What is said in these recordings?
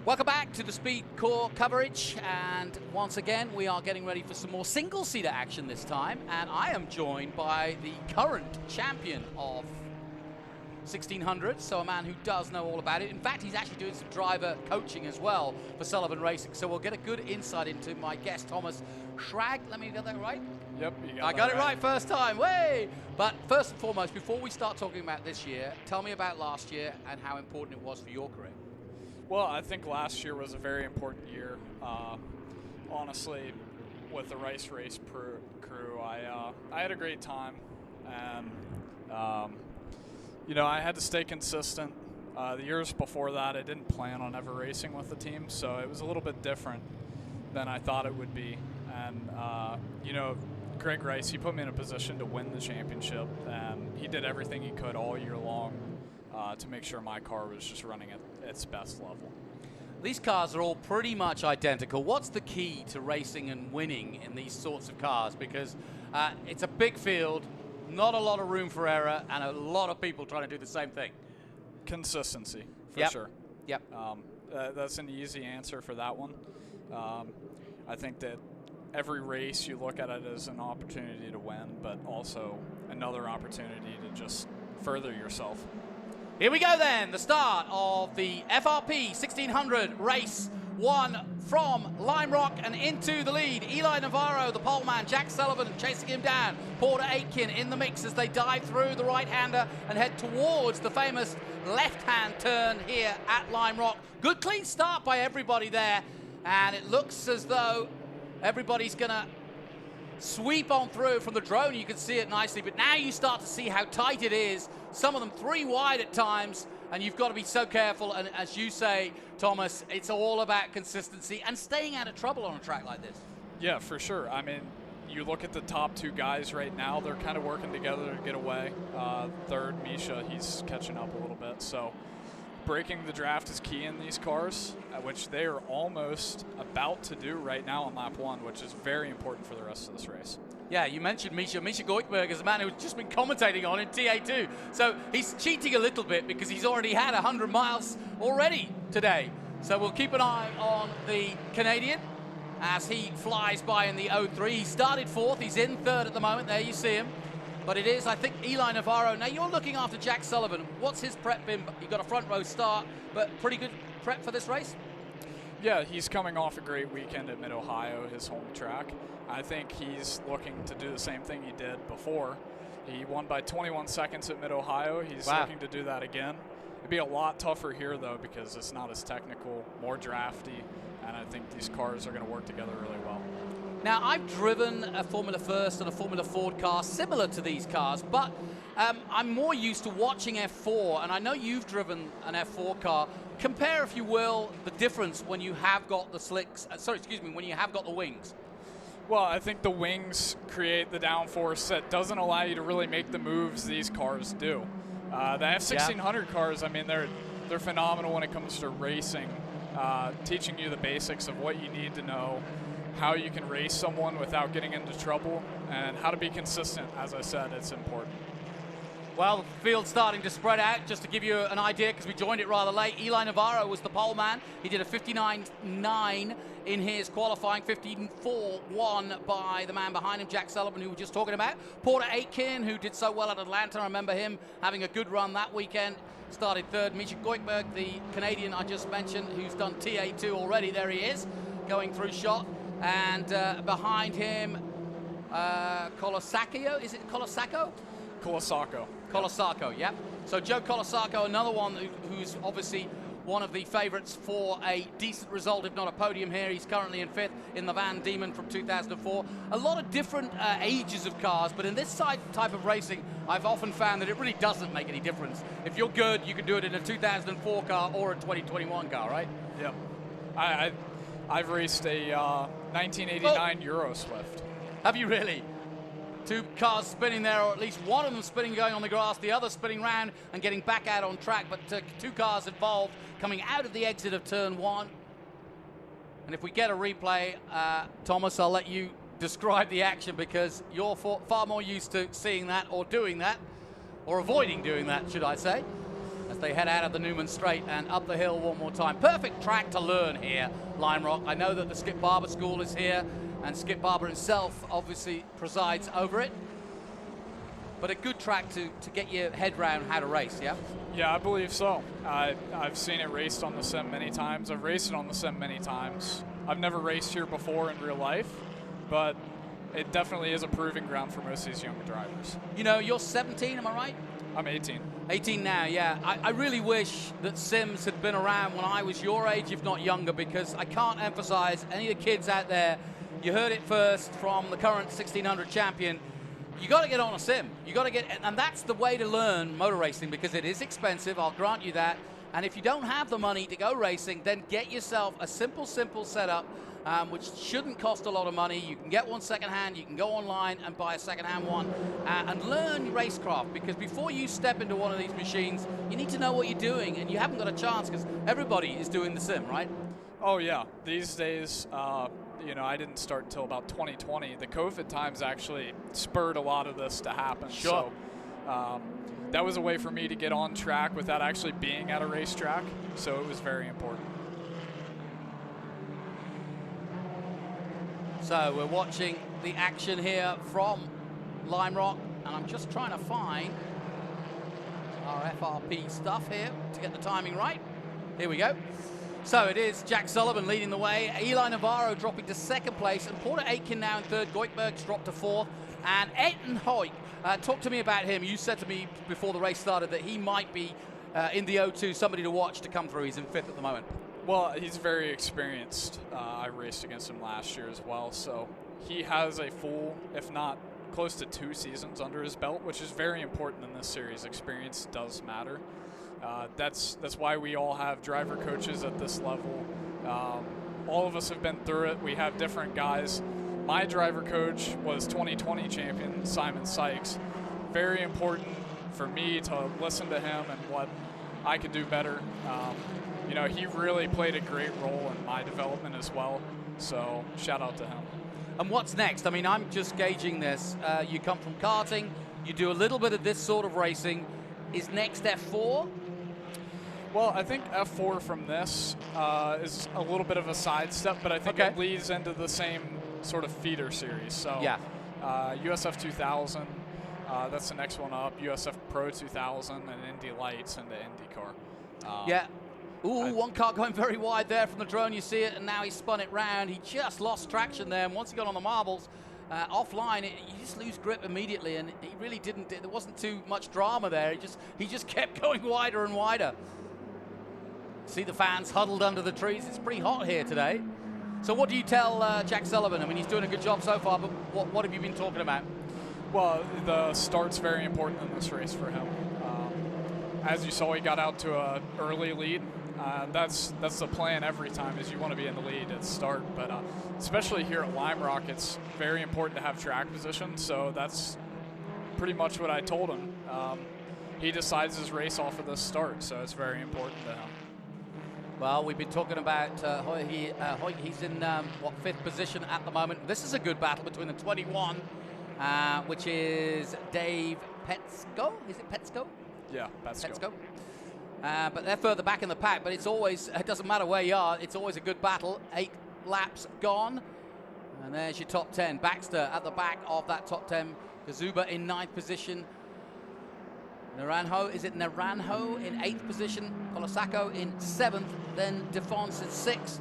Welcome back to the SpeedTour coverage, and once again we are getting ready for some more single-seater action this time, and I am joined by the current champion of 1600, so a man who does know all about it. In fact, he's actually doing some driver coaching as well for Sullivan Racing, so we'll get a good insight into my guest, Thomas Schrag. Let me get that right? Yep, I got it right first time, way! But first and foremost, before we start talking about this year, tell me about last year and how important it was for your career. Well, I think last year was a very important year. Honestly, with the race crew, I had a great time, and you know, I had to stay consistent. The years before that, I didn't plan on ever racing with the team, so it was a little bit different than I thought it would be. And you know, Greg Rice, he put me in a position to win the championship, and he did everything he could all year long to make sure my car was just running at its best level. These cars are all pretty much identical. What's the key to racing and winning in these sorts of cars? Because it's a big field, not a lot of room for error, and a lot of people trying to do the same thing. Consistency, for sure. Yep. That's an easy answer for that one. I think that every race you look at it as an opportunity to win, but also another opportunity to just further yourself. Here we go then, the start of the FRP 1600 race 1 from Lime Rock and into the lead. Eli Navarro, the pole man, Jack Sullivan chasing him down. Porter Aitken in the mix as they dive through the right-hander and head towards the famous left-hand turn here at Lime Rock. Good clean start by everybody there, and it looks as though everybody's gonna sweep on through. From the drone you can see it nicely, but now you start to see how tight it is. Some of them 3 wide at times, and you've got to be so careful. And as you say, Thomas, it's all about consistency and staying out of trouble on a track like this. Yeah, for sure. I mean, you look at the top 2 guys right now, they're kind of working together to get away. Third, Misha, he's catching up a little bit. So breaking the draft is key in these cars, which they are almost about to do right now on lap 1, which is very important for the rest of this race. Yeah, you mentioned Misha. Misha Goikberg is a man who's just been commentating on in TA2. So he's cheating a little bit because he's already had 100 miles already today. So we'll keep an eye on the Canadian as he flies by in the 03. He started 4th. He's in 3rd at the moment. There you see him. But it is, I think, Eli Navarro. Now, you're looking after Jack Sullivan. What's his prep been? He got a front row start, but pretty good prep for this race? Yeah, he's coming off a great weekend at Mid-Ohio, his home track. I think he's looking to do the same thing he did before. He won by 21 seconds at Mid-Ohio. He's looking to do that again. It'd be a lot tougher here, though, because it's not as technical, more drafty, and I think these cars are going to work together really well. Now, I've driven a Formula First and a Formula Ford car similar to these cars, but I'm more used to watching F4, and I know you've driven an F4 car. Compare, if you will, the difference when you have got the slicks, when you have got the wings. Well, I think the wings create the downforce that doesn't allow you to really make the moves these cars do. The F1600 cars, I mean, they're phenomenal when it comes to racing, teaching you the basics of what you need to know, how you can race someone without getting into trouble, and how to be consistent. As I said, it's important. Well, the field's starting to spread out. Just to give you an idea, because we joined it rather late, Eli Navarro was the pole man. He did a 59.9 in his qualifying, 15.4 by the man behind him, Jack Sullivan, who we were just talking about. Porter Aitken, who did so well at Atlanta. I remember him having a good run that weekend. Started 3rd. Misha Goikberg, the Canadian I just mentioned, who's done TA2 already. There he is, going through shot. And behind him, Colasacco, is it Colasacco? Colasacco, yep. So Joe Colasacco, another one who's obviously one of the favorites for a decent result, if not a podium here. He's currently in 5th in the Van Diemen from 2004. A lot of different ages of cars, but in this type of racing, I've often found that it really doesn't make any difference. If you're good, you can do it in a 2004 car or a 2021 car, right? Yep. I've raced a 1989 Euro Swift. Have you really? 2 cars spinning there, or at least one of them spinning going on the grass, the other spinning round and getting back out on track, but 2 cars involved coming out of the exit of turn 1. And if we get a replay, Thomas, I'll let you describe the action because you're far more used to seeing that or doing that, or avoiding doing that, should I say. as they head out of the Newman Straight and up the hill one more time. Perfect track to learn here, Lime Rock. I know that the Skip Barber School is here, and Skip Barber himself obviously presides over it. But a good track to get your head around how to race, yeah? Yeah, I believe so. I've seen it raced on the sim many times. I've raced it on the sim many times. I've never raced here before in real life, but it definitely is a proving ground for most of these younger drivers. You know, you're 17, am I right? I'm 18. 18 now, yeah. I really wish that Sims had been around when I was your age, if not younger, because I can't emphasize any of the kids out there, you heard it first from the current 1600 champion, you got to get on a sim. You got to get, and that's the way to learn motor racing, because it is expensive, I'll grant you that. And if you don't have the money to go racing, then get yourself a simple setup, which shouldn't cost a lot of money. You can get one secondhand, you can go online and buy a secondhand one, and learn racecraft, because before you step into one of these machines, you need to know what you're doing, and you haven't got a chance because everybody is doing the sim, right? Oh yeah, these days, you know, I didn't start until about 2020. The COVID times actually spurred a lot of this to happen. Sure. So that was a way for me to get on track without actually being at a racetrack, so it was very important. So we're watching the action here from Lime Rock, and I'm just trying to find our FRP stuff here to get the timing right. Here we go. So it is Jack Sullivan leading the way, Eli Navarro dropping to second place, and Porter Aitken now in third. Goikberg's dropped to fourth, and Etten Hoyk, talk to me about him. You said to me before the race started that he might be in the O2, somebody to watch to come through. He's in fifth at the moment. Well, he's very experienced. I raced against him last year as well, so he has a full, if not close to 2 seasons under his belt, which is very important in this series. Experience does matter. That's why we all have driver coaches at this level. All of us have been through it. We have different guys. My driver coach was 2020 champion Simon Sykes. Very important for me to listen to him and what I could do better. You know, he really played a great role in my development as well, so shout out to him. And what's next? I mean, I'm just gauging this. You come from karting, you do a little bit of this sort of racing. Is next F4? Well, I think F4 from this is a little bit of a sidestep, but I think it leads into the same sort of feeder series. So yeah. USF 2000, that's the next one up. USF Pro 2000 and Indy Lights into IndyCar. Yeah. Ooh, one car going very wide there from the drone. You see it, and now he spun it round. He just lost traction there, and once he got on the marbles, offline, you just lose grip immediately, and he really didn't. There wasn't too much drama there. He just kept going wider and wider. See the fans huddled under the trees. It's pretty hot here today. So what do you tell Jack Sullivan? I mean, he's doing a good job so far, but what have you been talking about? Well, the start's very important in this race for him. As you saw, he got out to an early lead. That's the plan every time, is you want to be in the lead at start. But especially here at Lime Rock, it's very important to have track position. So that's pretty much what I told him. He decides his race off of this start, so it's very important to him. Well, we've been talking about Hoyk. He's in, fifth position at the moment. This is a good battle between the 21, which is Dave Petsko. Is it Petsko? Yeah, Petsko. But they're further back in the pack, but it doesn't matter where you are, it's always a good battle. 8 laps gone. And there's your top 10. Baxter at the back of that top 10. Kazuba in 9th position. Naranjo, is it Naranjo in 8th position? Colasacco in 7th. Then Defense in 6th.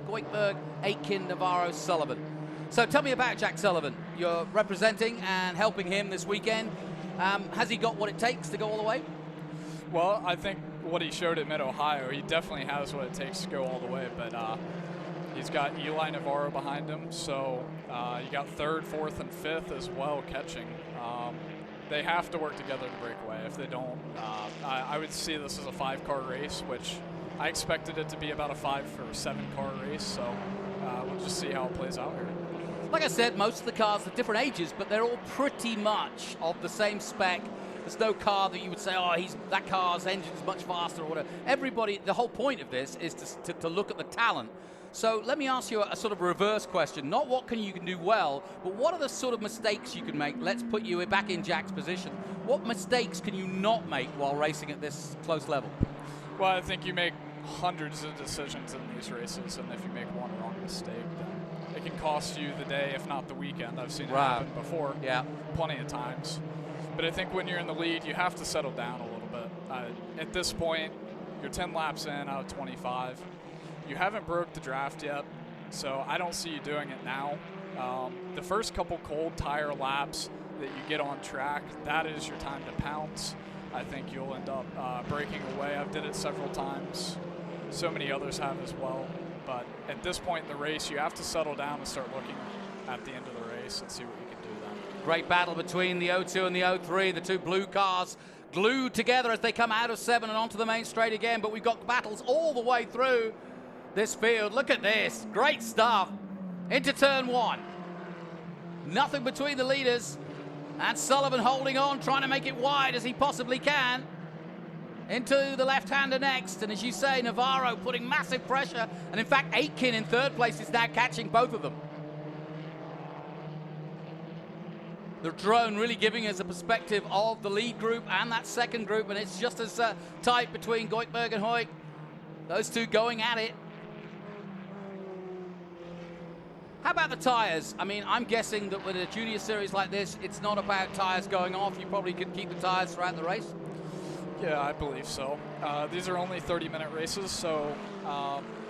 Goikberg, Aitken, Navarro, Sullivan. So tell me about Jack Sullivan. You're representing and helping him this weekend. Has he got what it takes to go all the way? Well, I think what he showed at Mid-Ohio, he definitely has what it takes to go all the way, but he's got Eli Navarro behind him, so you got 3rd, 4th, and 5th as well catching. They have to work together to break away. If they don't, I would see this as a 5-car race, which I expected it to be about a 5 or 7-car race, so we'll just see how it plays out here. Like I said, most of the cars are different ages, but they're all pretty much of the same spec. There's no car that you would say, oh, that car's engine's much faster or whatever. Everybody, the whole point of this is to look at the talent. So let me ask you a sort of reverse question. Not what you can do well, but what are the sort of mistakes you can make? Let's put you back in Jack's position. What mistakes can you not make while racing at this close level? Well, I think you make hundreds of decisions in these races, and if you make one wrong mistake, then it can cost you the day, if not the weekend. I've seen it happen before, plenty of times. But I think when you're in the lead, you have to settle down a little bit. At this point, you're 10 laps in out of 25. You haven't broke the draft yet, so I don't see you doing it now. The first couple cold tire laps that you get on track, that is your time to pounce. I think you'll end up breaking away. I've did it several times. So many others have as well. But at this point in the race, you have to settle down and start looking at the end of the race and see what you can do then. Great battle between the 02 and the 03. The two blue cars glued together as they come out of 7 and onto the main straight again. But we've got battles all the way through this field. Look at this. Great stuff. Into turn 1. Nothing between the leaders. And Sullivan holding on, trying to make it wide as he possibly can. Into the left-hander next. And as you say, Navarro putting massive pressure. And in fact, Aitken in third place is now catching both of them. The drone really giving us a perspective of the lead group and that second group. And it's just as tight between Goikhberg and Hoyt. Those two going at it. How about the tires? I mean, I'm guessing that with a junior series like this, it's not about tires going off. You probably could keep the tires throughout the race. Yeah, I believe so. These are only 30-minute races, so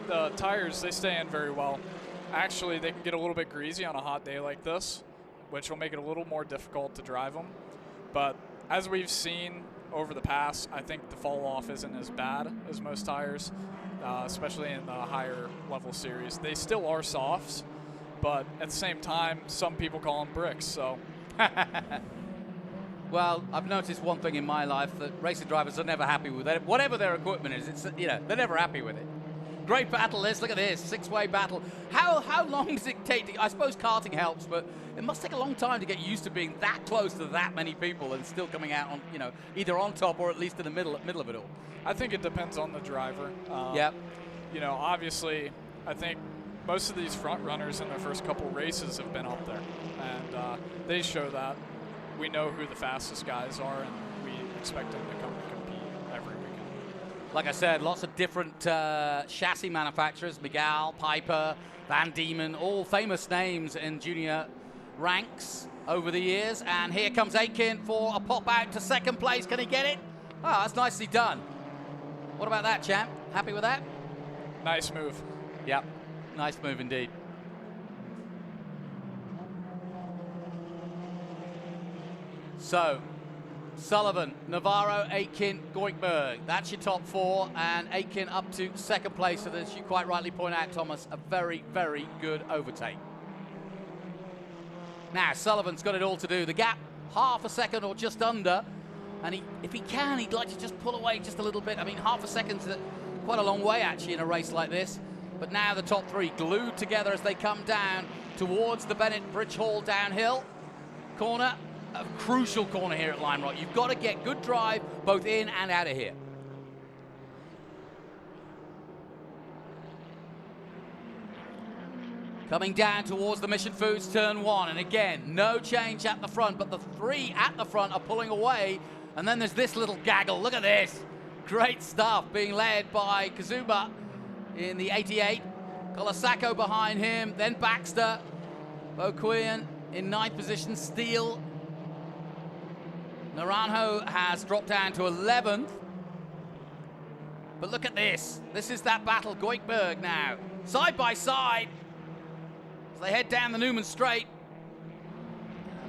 the tires, they stay in very well. Actually, they can get a little bit greasy on a hot day like this, which will make it a little more difficult to drive them. But as we've seen over the past, I think the fall off isn't as bad as most tires, especially in the higher level series. They still are softs, but at the same time, some people call them bricks, so. Well, I've noticed one thing in my life, that racing drivers are never happy with it. Whatever their equipment is, they're never happy with it. Great battle, Liz. Look at this, 6-way battle. How long does it take? I suppose karting helps, but it must take a long time to get used to being that close to that many people and still coming out on, either on top or at least in the middle of it all. I think it depends on the driver. Yep. Obviously, I think most of these front runners in their first couple races have been up there, and they show that. We know who the fastest guys are, and we expect them to come and compete every weekend. Like I said, lots of different chassis manufacturers, Miguel, Piper, Van Diemen, all famous names in junior ranks over the years. And here comes Aitken for a pop out to second place. Can he get it? Oh, that's nicely done. What about that, champ? Happy with that? Nice move. Yep, nice move indeed. So, Sullivan, Navarro, Aitken, Goikhberg. That's your top 4, and Aitken up to second place. So as you quite rightly point out, Thomas, a very, very good overtake. Now, Sullivan's got it all to do. The gap, half a second or just under. And if he can, he'd like to just pull away just a little bit. I mean, half a second's quite a long way, actually, in a race like this. But now the top 3 glued together as they come down towards the Bennett Bridge Hall downhill corner. A crucial corner here at Lime Rock. You've got to get good drive both in and out of here. Coming down towards the Mission Foods turn 1, and again, no change at the front, but the 3 at the front are pulling away, and then there's this little gaggle. Look at this. Great stuff being led by Kazuma in the 88. Colasacco behind him, then Baxter. Boquian in 9th position, Steele. Naranjo has dropped down to 11th. But look at this. This is that battle. Goikhberg now. Side by side. As they head down the Newman Straight.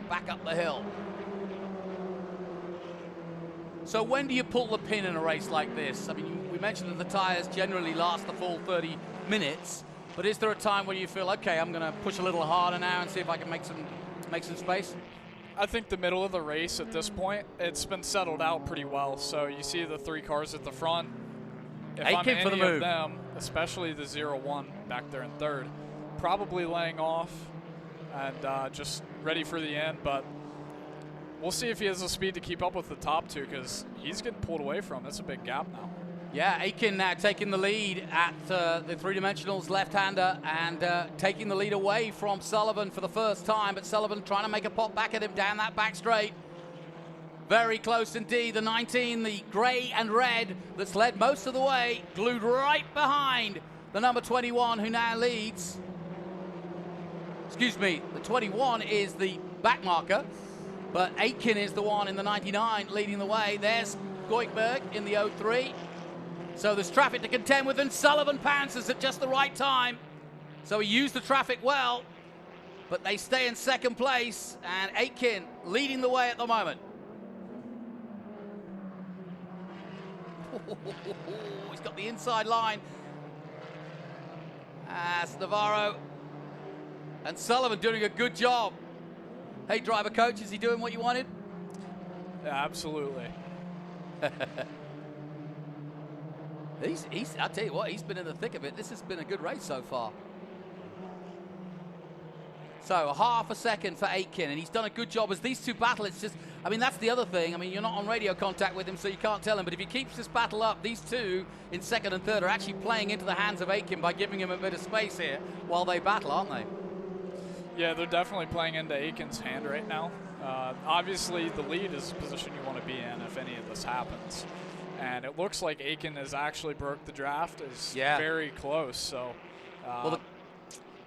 Back up the hill. So when do you pull the pin in a race like this? I mean, we mentioned that the tires generally last the full 30 minutes. But is there a time when you feel, okay, I'm going to push a little harder now and see if I can make some space? I think the middle of the race at this point, it's been settled out pretty well. So you see the 3 cars at the front. If I'm any for the move. Of them, especially the 0-1 back there in 3rd, probably laying off and just ready for the end. But we'll see if he has the speed to keep up with the top two, because he's getting pulled away from. It's a big gap now. Yeah, Aiken now taking the lead at the three-dimensionals left-hander and taking the lead away from Sullivan for the first time, but Sullivan trying to make a pop back at him down that back straight. Very close indeed. The 19, the grey and red that's led most of the way, glued right behind the number 21 who now leads. Excuse me, the 21 is the back marker, but Aiken is the one in the 99 leading the way. There's Goikberg in the 03. So there's traffic to contend with, and Sullivan pounces at just the right time. So he used the traffic well, but they stay in second place, and Aiken leading the way at the moment. He's got the inside line. As Navarro and Sullivan doing a good job. Hey, driver coach, is he doing what you wanted? Yeah, absolutely. I'll tell you what, he's been in the thick of it. This has been a good race so far. So, half a second for Aiken, and he's done a good job. As these two battle, it's just, I mean, that's the other thing. I mean, you're not on radio contact with him, so you can't tell him. But if he keeps this battle up, these two in second and third are actually playing into the hands of Aiken by giving him a bit of space here while they battle, aren't they? Yeah, they're definitely playing into Aiken's hand right now. Obviously, the lead is a position you want to be in if any of this happens. And it looks like Aiken has actually broke the draft. Is very close. So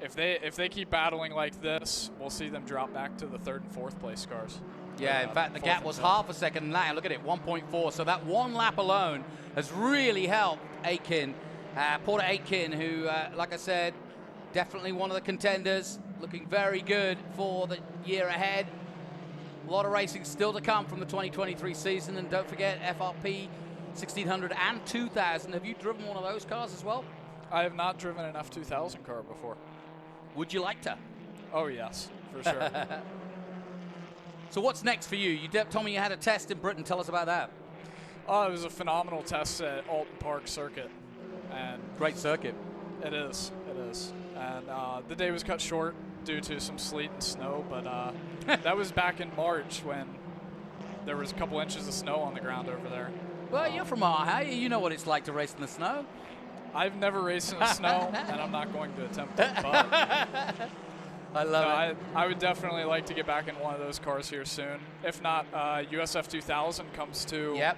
if they keep battling like this, we'll see them drop back to the third and fourth place cars. Yeah, in fact, the gap was half a second now. Look at it, 1.4. So that one lap alone has really helped Aiken. Porter Aiken, who, like I said, definitely one of the contenders, looking very good for the year ahead. A lot of racing still to come from the 2023 season. And don't forget, FRP 1600 and 2000. Have you driven one of those cars as well? I have not driven an F2000 car before. Would you like to? Oh, yes, for sure. So what's next for you? You told me you had a test in Britain. Tell us about that. Oh, it was a phenomenal test at Alton Park Circuit. And great circuit. It is. It is. And the day was cut short due to some sleet and snow, but that was back in March when there was a couple inches of snow on the ground over there. Well, you're from Ohio. You know what it's like to race in the snow. I've never raced in the snow, and I'm not going to attempt it. But I love it. I would definitely like to get back in one of those cars here soon. If not, USF 2000 comes to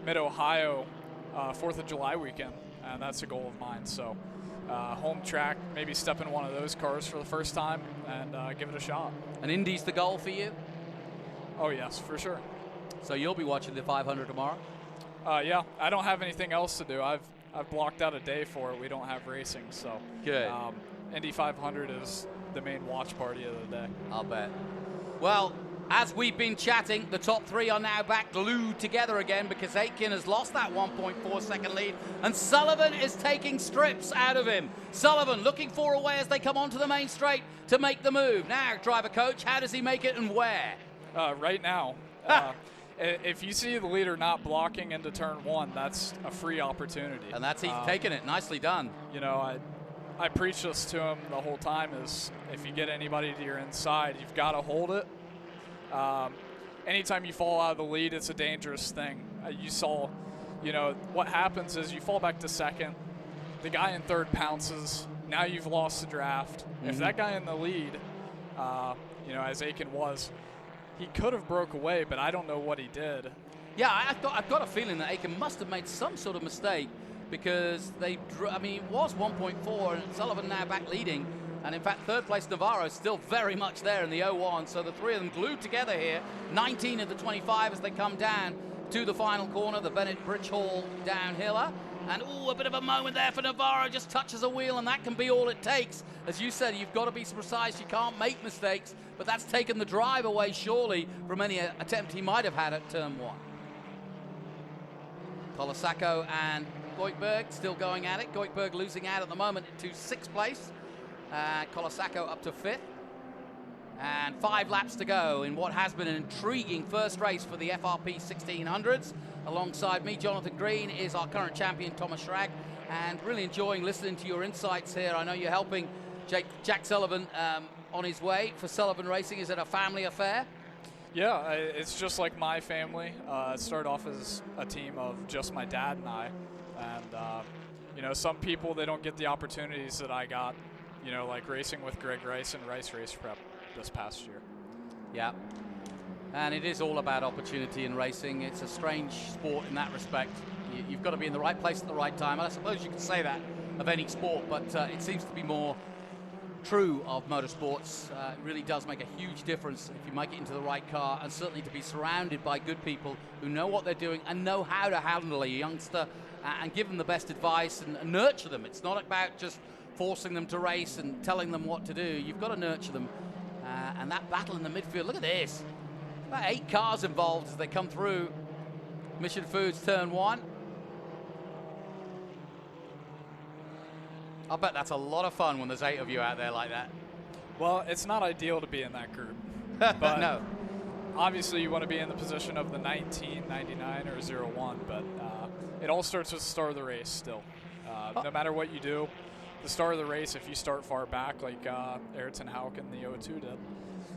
Mid-Ohio 4th of July weekend, and that's a goal of mine. So home track, maybe step in one of those cars for the first time and give it a shot. And Indy's the goal for you? Oh, yes, for sure. So you'll be watching the 500 tomorrow? Yeah, I don't have anything else to do. I've blocked out a day for it. We don't have racing, so good. Indy 500 is the main watch party of the day. I'll bet. Well, as we've been chatting, the top three are now back glued together again because Aiken has lost that 1.4 second lead and Sullivan is taking strips out of him. Sullivan looking for a way as they come onto the main straight to make the move. Now, driver coach, how does he make it and where? Right now. If you see the leader not blocking into turn one, that's a free opportunity. And that's he's taken it. Nicely done. You know, I preach this to him the whole time is if you get anybody to your inside, you've got to hold it. Anytime you fall out of the lead, it's a dangerous thing. You saw, you know, what happens is you fall back to second. The guy in third pounces. Now you've lost the draft. If that guy in the lead, you know, as Aiken was, he could have broke away, but I don't know what he did. Yeah, I've got a feeling that Aiken must have made some sort of mistake because it was 1.4 and Sullivan now back leading. And in fact, third place Navarro is still very much there in the 01. So the three of them glued together here. 19 of the 25 as they come down to the final corner, the Bennett Bridge Hall downhiller. And a bit of a moment there for Navarro, just touches a wheel, and that can be all it takes. As you said, you've got to be precise, you can't make mistakes, but that's taken the drive away, surely, from any attempt he might have had at turn one. Colasacco and Goikberg still going at it. Goikberg losing out at the moment to sixth place. Colasacco up to fifth. And 5 laps to go in what has been an intriguing first race for the FRP 1600s. Alongside me, Jonathan Green, is our current champion, Thomas Schrag, and really enjoying listening to your insights here. I know you're helping Jack Sullivan on his way for Sullivan Racing. Is it a family affair? Yeah, it's just like my family. It started off as a team of just my dad and I. And, you know, some people, they don't get the opportunities that I got, you know, like racing with Greg Rice and Rice Race Prep this past year. Yeah. And it is all about opportunity in racing. It's a strange sport in that respect. You've got to be in the right place at the right time. And I suppose you can say that of any sport, but it seems to be more true of motorsports. It really does make a huge difference if you make it into the right car, and certainly to be surrounded by good people who know what they're doing and know how to handle a youngster and give them the best advice and nurture them. It's not about just forcing them to race and telling them what to do. You've got to nurture them. And that battle in the midfield, look at this. About 8 cars involved as they come through Mission Foods turn 1. I bet that's a lot of fun when there's 8 of you out there like that. Well, it's not ideal to be in that group. But no. Obviously, you want to be in the position of the 19, 99, or 01, but it all starts with the start of the race still. No matter what you do, the start of the race, if you start far back like Ayrton Hauk in the 02 did,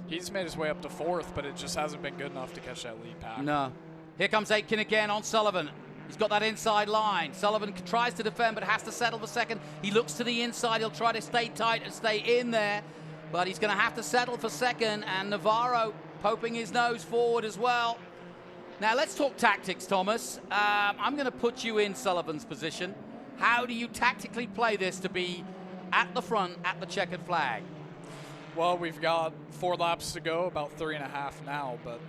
he's made his way up to 4th, but it just hasn't been good enough to catch that lead pack. No. Here comes Aitken again on Sullivan. He's got that inside line. Sullivan tries to defend, but has to settle for second. He looks to the inside. He'll try to stay tight and stay in there, but he's going to have to settle for second, and Navarro poking his nose forward as well. Now, let's talk tactics, Thomas. I'm going to put you in Sullivan's position. How do you tactically play this to be at the front, at the checkered flag? Well, we've got 4 laps to go, about 3.5 now, but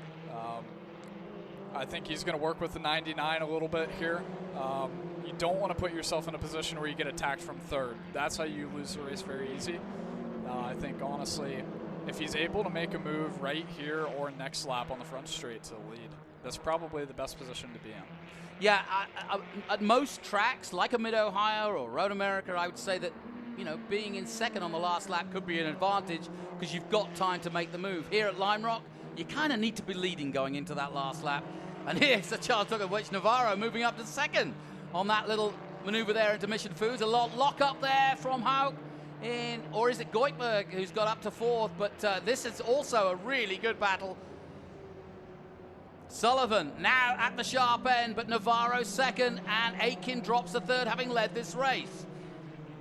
I think he's going to work with the 99 a little bit here. You don't want to put yourself in a position where you get attacked from 3rd. That's how you lose the race very easy. I think, honestly, if he's able to make a move right here or next lap on the front straight to the lead, that's probably the best position to be in. Yeah, at most tracks, like a Mid-Ohio or Road America, I would say that, you know, being in second on the last lap could be an advantage because you've got time to make the move. Here at Lime Rock, you kind of need to be leading going into that last lap. And here's a chance look at which Navarro moving up to second on that little maneuver there into Mission Foods. A lock up there from Hauk. Or is it Goitberg who's got up to 4th? But this is also a really good battle. Sullivan now at the sharp end, but Navarro second, and Aitken drops to 3rd, having led this race.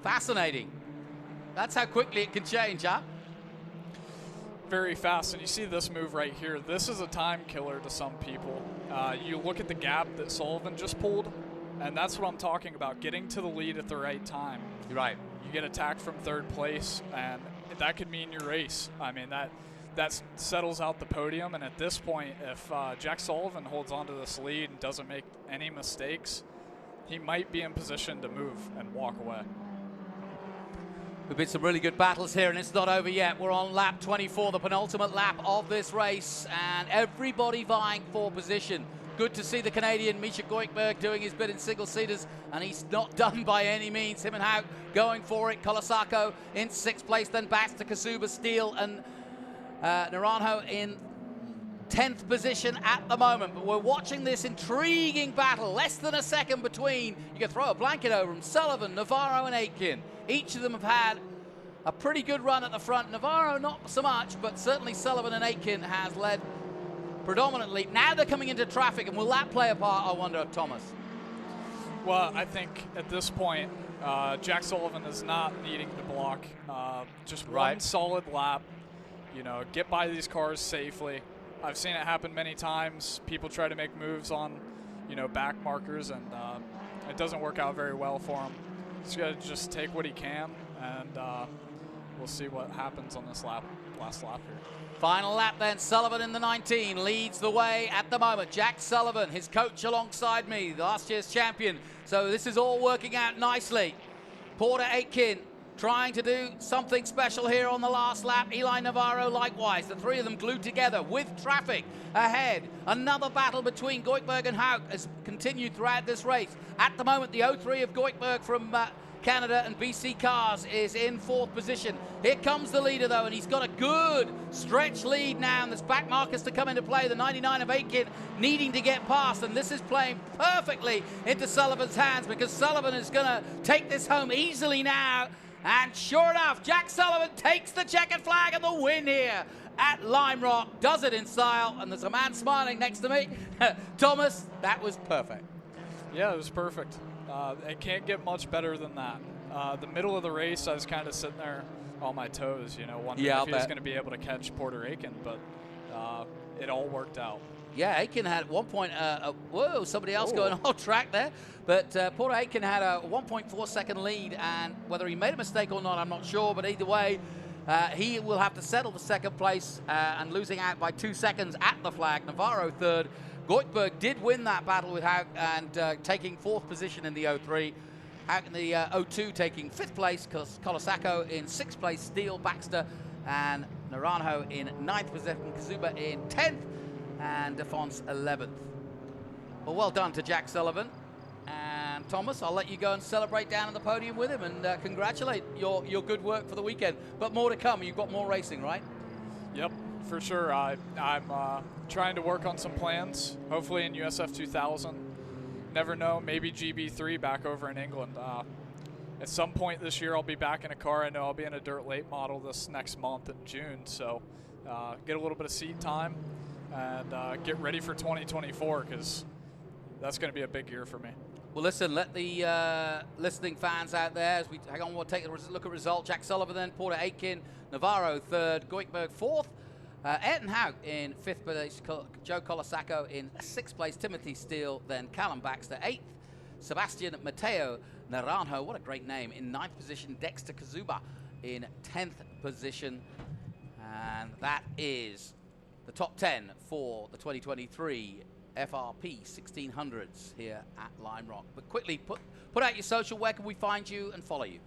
Fascinating. That's how quickly it can change, huh? Very fast, and you see this move right here. This is a time killer to some people. You look at the gap that Sullivan just pulled, and that's what I'm talking about, getting to the lead at the right time. You're right. You get attacked from 3rd place, and that could mean your race. I mean, that settles out the podium, and at this point, if Jack Sullivan holds on to this lead and doesn't make any mistakes, he might be in position to move and walk away. We've been some really good battles here, and it's not over yet. We're on lap 24, the penultimate lap of this race, and everybody vying for position. Good to see the Canadian Misha Goitberg doing his bit in single-seaters, and he's not done by any means. Him and Hauk going for it. Colasacco in 6th place, then back to Kasuba, Steele, and Naranjo in 10th position at the moment. But we're watching this intriguing battle. Less than a second between. You can throw a blanket over them. Sullivan, Navarro, and Aitken. Each of them have had a pretty good run at the front. Navarro not so much, but certainly Sullivan and Aitken has led predominantly. Now they're coming into traffic, and will that play a part, I wonder, Thomas? Well, I think at this point, Jack Sullivan is not needing to block. Just one solid lap, you know, get by these cars safely. I've seen it happen many times. People try to make moves on, you know, back markers, and it doesn't work out very well for him. He's got to just take what he can, and we'll see what happens on this last lap here. Final lap then, Sullivan in the 19 leads the way at the moment. Jack Sullivan, his coach alongside me, last year's champion. So this is all working out nicely. Porter Aitken trying to do something special here on the last lap. Eli Navarro likewise. The 3 of them glued together with traffic ahead. Another battle between Goitberg and Hauk has continued throughout this race. At the moment, the 03 of Goitberg from Canada and BC Cars is in 4th position. Here comes the leader though, and he's got a good stretch lead now, and there's back markers to come into play. The 99 of Aitken needing to get past, and this is playing perfectly into Sullivan's hands, because Sullivan is going to take this home easily now. And sure enough, Jack Sullivan takes the checkered flag and the win here at Lime Rock. Does it in style, and there's a man smiling next to me. Thomas, that was perfect. Yeah, it was perfect. It can't get much better than that. The middle of the race, I was kind of sitting there on my toes, you know, wondering if he was going to be able to catch Porter Aiken, but it all worked out. Yeah, Aiken had at one point, whoa, somebody else going off track there. But Porter Aiken had a 1.4 second lead, and whether he made a mistake or not, I'm not sure, but either way, he will have to settle for second place and losing out by 2 seconds at the flag. Navarro third. Goikhberg did win that battle with Hauk and taking 4th position in the 03. Hauk in the 02 taking 5th place, Colasaco in 6th place, Steele, Baxter, and Naranjo in 9th position, Kazuba in 10th, and Defonce 11th. Well done to Jack Sullivan. And Thomas, I'll let you go and celebrate down on the podium with him and congratulate your good work for the weekend. But more to come. You've got more racing, right? Yep, for sure. I'm trying to work on some plans, hopefully in USF 2000. Never know, maybe GB3 back over in England. At some point this year, I'll be back in a car. I know I'll be in a dirt late model this next month in June. So get a little bit of seat time and get ready for 2024 because that's going to be a big year for me. Well, listen, let the listening fans out there, as we hang on, we'll take a look at result. Jack Sullivan then, Porter Aiken, Navarro 3rd, Goikhberg 4th, Ayrton Hauk in 5th place, Joe Colasaco in 6th place, Timothy Steele, then Callum Baxter 8th, Sebastian Mateo Naranjo, what a great name, in 9th position, Dexter Kazuba in 10th position, and that is the top 10 for the 2023 FRP 1600s here at Lime Rock. But quickly, put out your social. Where can we find you and follow you?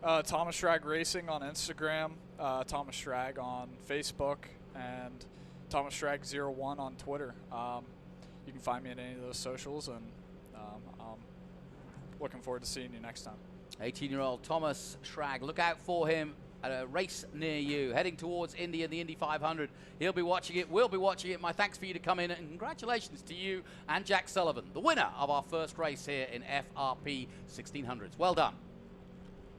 Thomas Schrag Racing on Instagram, Thomas Schrag on Facebook, and Thomas Schrag 01 on Twitter. You can find me at any of those socials, and I'm looking forward to seeing you next time. 18-year-old Thomas Schrag. Look out for him at a race near you, heading towards Indy and the Indy 500. He'll be watching it, we'll be watching it. My thanks for you to come in, and congratulations to you and Jack Sullivan, the winner of our first race here in FRP 1600s. Well done.